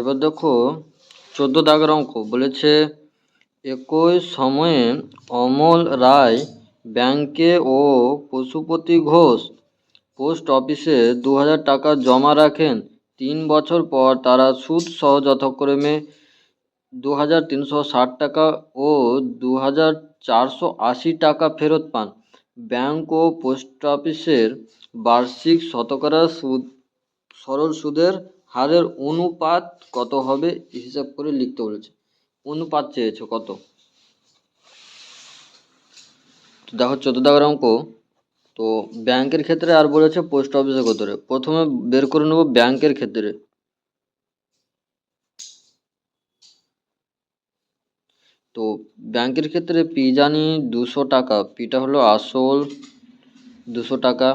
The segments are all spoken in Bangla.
এবার দেখো 14 দাগের অঙ্ক বলেছে একই সময়ে অমল রায় ব্যাংকে ও পশুপতি ঘোষ পোস্ট অফিসে 2000 টাকা জমা রাখেন। 3 বছর পর তারা সুদ সহ যথাক্রমে 2360 টাকা ও 2480 টাকা ফেরত পান। ব্যাংক ও পোস্ট অফিসের বার্ষিক শতকরা সুদ সরল সুদের হারের অনুপাত কত হবে হিসাব করে লিখতে বলেছে। অনুপাত চেয়েছে কত। তো দেখো 14 দাগের অঙ্ক। তো ব্যাংকের ক্ষেত্রে আর বলেছে পোস্ট অফিসের ক্ষেত্রে। প্রথমে বের করে নেব ব্যাংকের ক্ষেত্রে। তো ব্যাংকের ক্ষেত্রে পি জানি 200 টাকা, পিটা হলো আসল 200 টাকা,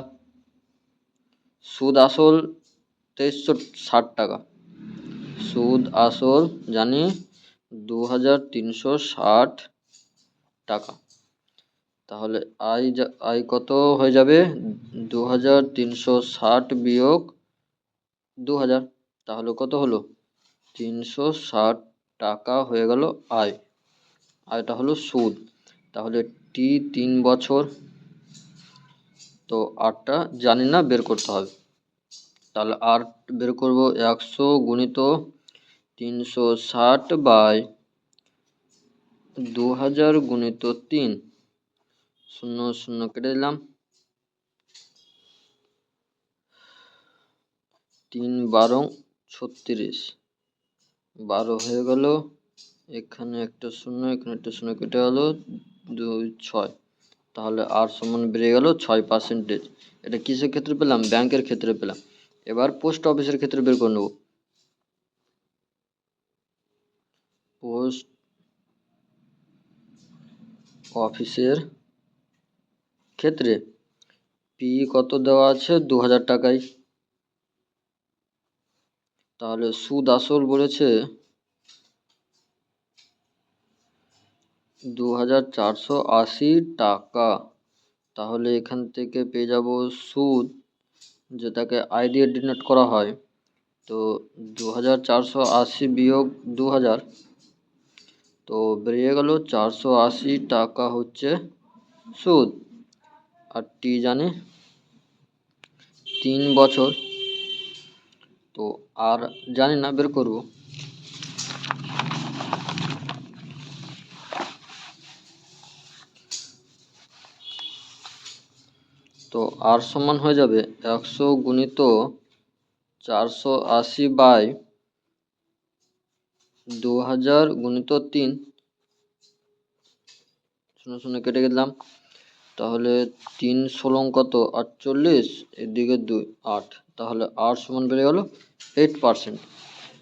সুদ আসল 2360 টাকা, সুদ আসল জানি 2360 টাকা। তাহলে আই কত হয়ে যাবে 2360 বিয়োগ 2000, তাহলে কত হলো 360 টাকা হয়ে গেল আয়। আয়টা হলো সুদ। তাহলে টি 3 বছর, তো আরটা জানি না, বের করতে হবে। তাহলে আর বের করব 100 গুণিত 360 বাই 2000 গুণিত 3, 0 0 কেটে দিলাম, 3 12 36, 12 হয়ে গেল, এখানে একটা 0 এখানে একটা 0 কেটে গেল, 2 6। তাহলে আর সমান বেড়ে গেল 6%। এটা কিসের ক্ষেত্রে পেলাম? ব্যাংকের ক্ষেত্রে পেলাম। এবার পোস্ট অফিসের ক্ষেত্রে বের করে নেব। পোস্ট অফিসের ক্ষেত্রে পি কত দেওয়া আছে 2000 টাকায়। তাহলে সুদ আসল বলেছে 2480 টাকা। তাহলে এখান থেকে পেয়ে যাব সুদ, যেটাকে আই দিয়ে ডিনোট করা হয়। তো 2480 বিয়োগ 2000, তো বেরিয়ে গেল 480 টাকা হচ্ছে সুদ। আর টি জানি 3 বছর, তো আর জানি না, বের করব। তো আর সমান হয়ে যাবে 100 গুণিত 480 বাই 2000 গুণিত 3, 0 0 কেটে গেলাম। তাহলে 3 16 কত 48, এদিকে 2 8, তাহলে আর সমান বেড়ে গেল 8%।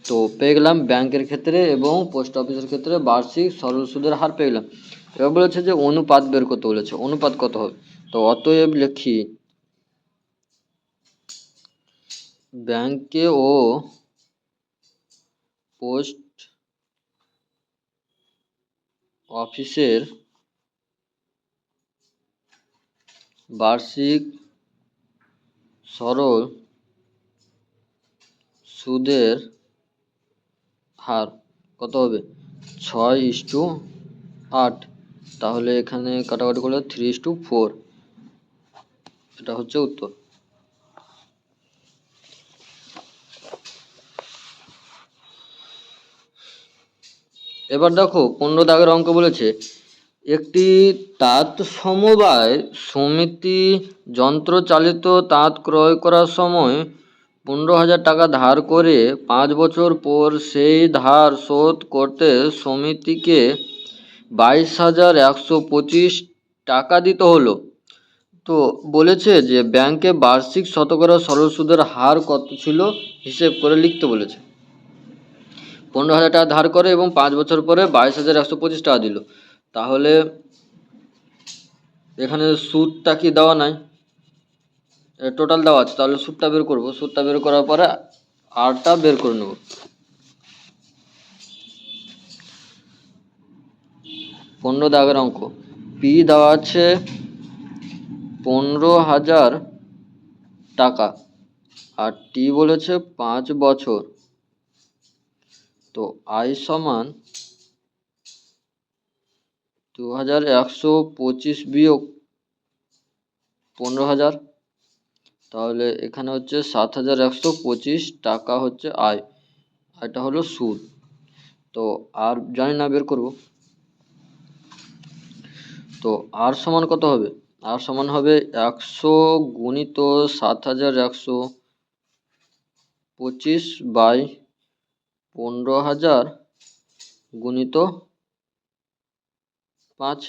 তো পেয়ে গেলাম ব্যাংকের ক্ষেত্রে এবং পোস্ট অফিসের ক্ষেত্রে বার্ষিক সরল সুদের হার পেয়ে গেলাম। এবার বলেছে যে অনুপাত বের করতে বলেছে। অনুপাত কত হবে? তো অতএব লিখি ব্যাংকে ও পোস্ট অফিসের বার্ষিক সরল সুদের হার কত হবে 6:8। তাহলে এখানে কাটাকাটি করলে 3:4, এটা হচ্ছে উত্তর। এবার দেখো 15 দাগের অঙ্ক বলেছে একটি তাঁত সমবায় সমিতি যন্ত্রচালিত তাঁত ক্রয় করার সময় 15,000 টাকা ধার করে 5 বছর পর সেই ধার শোধ করতে সমিতিকে 22,125 টাকা দিতে হলো। তো বলেছে যে ব্যাংকে বার্ষিক শতকরা সরল সুদের হার কত ছিল হিসেব করে লিখতে বলেছে। 15,000 টাকা ধার করে এবং 5 বছর পরে 22,125 টাকা দিল। তাহলে এখানে সুদটা কি দেওয়া নাই, টোটাল দেওয়া আছে। তাহলে সুদটা বের করব। সুদটা বের করার পরে আরটা বের করে নেব। 15 দাগের অঙ্ক, পি দেওয়া আছে 15,000 টাকা আর টি বলেছে 5 বছর। তো আয় সমান 2125 বিয়োগ 15,000, তাহলে এখানে হচ্ছে 7,125 টাকা হচ্ছে আয়, এটা হলো সুদ। তো আর জানি না, বের করব। তো আর সমান কত হবে? আর সমান হবে 100 গুণিত 7,125 বাই 15,000 গুণিত 5,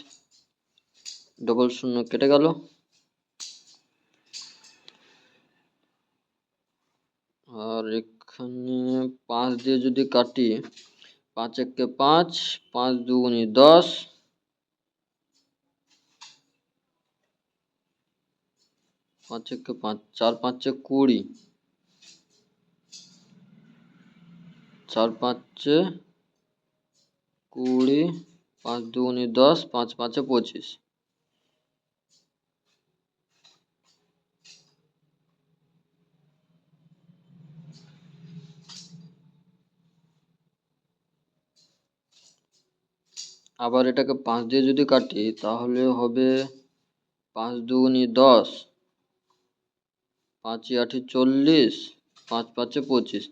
ডবল শূন্য কেটে গেল, আর এখানে 5 দিয়ে যদি কাটি, 5 একে 5, 5 দুগুণে 10, 5 একে 5, 4 5 20, 4 5 20, 5 দুগুণে 10, 5 5 25। আবার এটাকে 5 দিয়ে যদি কাটি, তাহলে হবে 5 দুগুণে 10, 5 8 40, 5 5 25,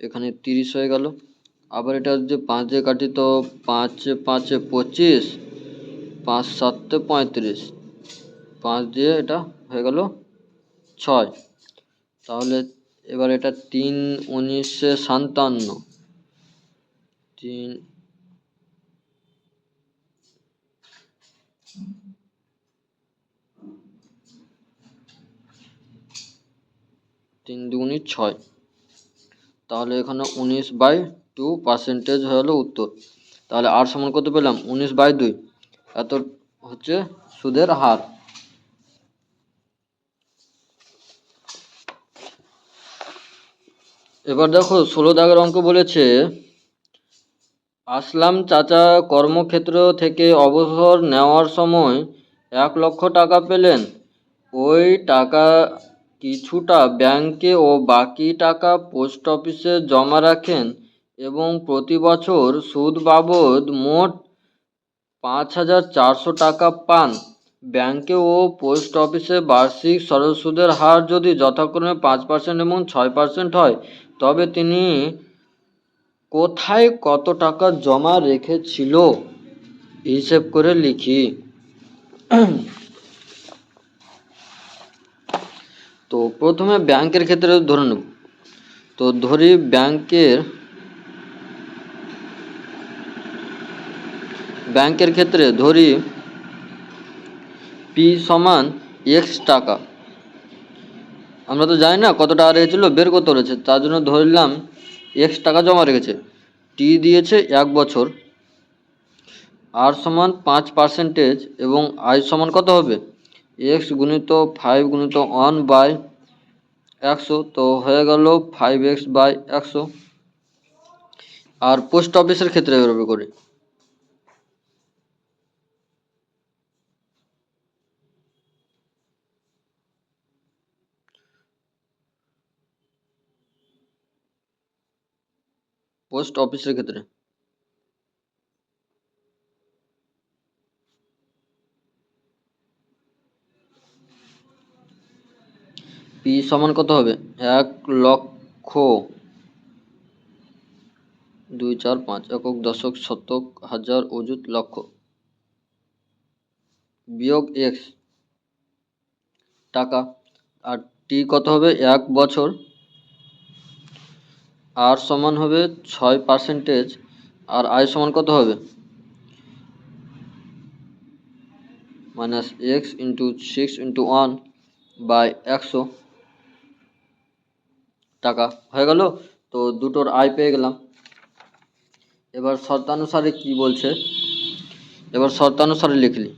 এখানে 30 হয়ে গেল। আবার এটা যদি 5 দিয়ে কাটি, তো 5 5 25, 5 7 35, 5 দিয়ে এটা হয়ে গেল 6। তাহলে এবার এটা 3 19 57, 3 3 দুগুণে 6, তাহলে এখানে 19/2% হয়ে গেল উত্তর। তাহলে আর সমান কত পেলাম? 19/2, এত হচ্ছে সুদের হার। এবার দেখো 16 দাগের অঙ্ক বলেছে, আসলাম চাচা কর্মক্ষেত্র থেকে অবসর নেওয়ার সময় 1,00,000 টাকা পেলেন। ওই টাকা কিছুটা ব্যাংকে ও বাকি টাকা পোস্ট অফিসে জমা রাখেন এবং প্রতি বছর সুদ বাবদ মোট 5,400 টাকা পান। ব্যাংকে ও পোস্ট অফিসে বার্ষিক সরল সুদের হার যদি যথাক্রমে 5% এবং 6% হয়, তবে তিনি কোথায় কত টাকা জমা রেখেছিল হিসেব করে লিখি। তো প্রথমে ব্যাংকের ক্ষেত্রে ধরে নেব। তো ধরি ব্যাংকের ক্ষেত্রে ধরি পি সমান এক্স টাকা। আমরা তো জানি না কত টাকা রেখেছিল, বের করতে বলেছে, তার জন্য ধরলাম এক্স টাকা জমা রেখেছে। টি দিয়েছে 1 বছর, আর সমান 5% এবং আই সমান কত হবে? এক্স গুণিত 5 গুণিত 1/100, তো হয়ে গেল 5x/100। আর পোস্ট অফিসের ক্ষেত্রে এভাবে করি। পোস্ট অফিসের ক্ষেত্রে পি সমান কত হবে? 1,00,000, 2 4 5, একক দশক শতক হাজার অযুত লক্ষ, বিয়োগ এক্স টাকা। আর টি কত হবে? 1 বছর, আর সমান হবে 6%, আর আই সমান কত হবে? মাইনাস এক্স ইন্টু 6 ইন্টু 1/100 টাকা হয়ে গেল। তো দুটোর আয় পেয়ে গেলাম। এবার শর্তানুসারে কি বলছে, এবার শর্তানুসারে লিখলি,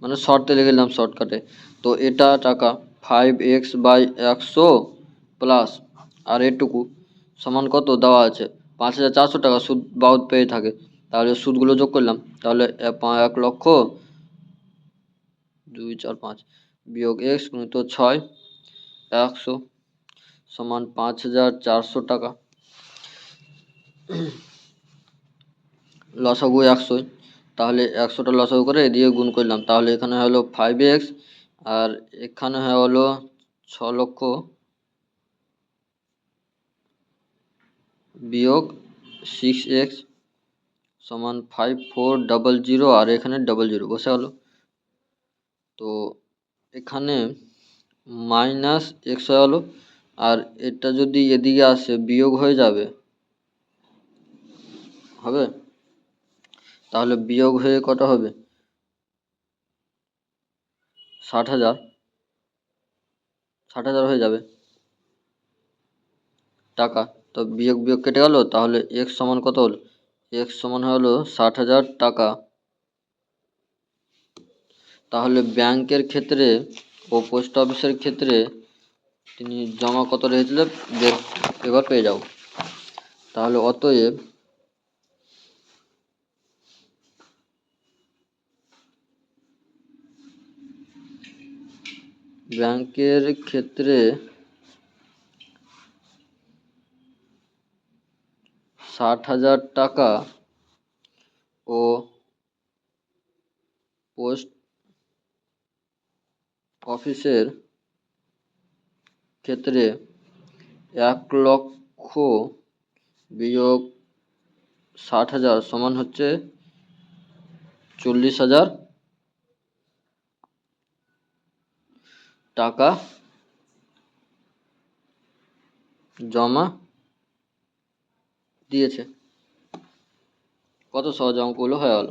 মানে শর্তে লিখলাম শর্টকাটে। তো এটা টাকা 5x/100 প্লাস আর এটুকু সমান কত দেওয়া আছে? 5,400 টাকা সুদ বাবদ পেয়ে থাকে। তাহলে সুদগুলো যোগ করলাম, তাহলে 1,00,000 2 4 5 বিয়োগ এক্স গুণিত 6 100 সমান 5,400 টাকা। লসাগু 100, তাহলে 100টা লসাগু করে এদিকে গুণ করলাম, তাহলে এখানে হলো 5x আর এখানে হলো 6,00,000 বিয়োগ 6x সমান 5400 আর এখানে 00 বসে গেল। তো এখানে মাইনাস এক্স হয়ে গেলো, আর এটা যদি এদিকে আসে বিয়োগ হয়ে যাবে, হবে? তাহলে বিয়োগ হয়ে কত হবে? 60,000, 60,000 হয়ে যাবে টাকা। তো বিয়োগ বিয়োগ কেটে গেল, তাহলে এক্স সমান কত হলো? এক্স সমান হলো 60,000 টাকা। তাহলে ব্যাংকের ক্ষেত্রে ও পোস্ট অফিসের ক্ষেত্রে তিনি জমা কত রেখেছিলেন এবার পেয়ে যাও। তাহলে অতএব ব্যাংকের ক্ষেত্রে 60,000 টাকা ও পোস্ট অফিসের ক্ষেত্রে 1,00,000 বিয়োগ 60,000 সমান হচ্ছে 40,000 টাকা জমা দিয়েছে। কত সহজ অঙ্কগুলো হয়ে গেল।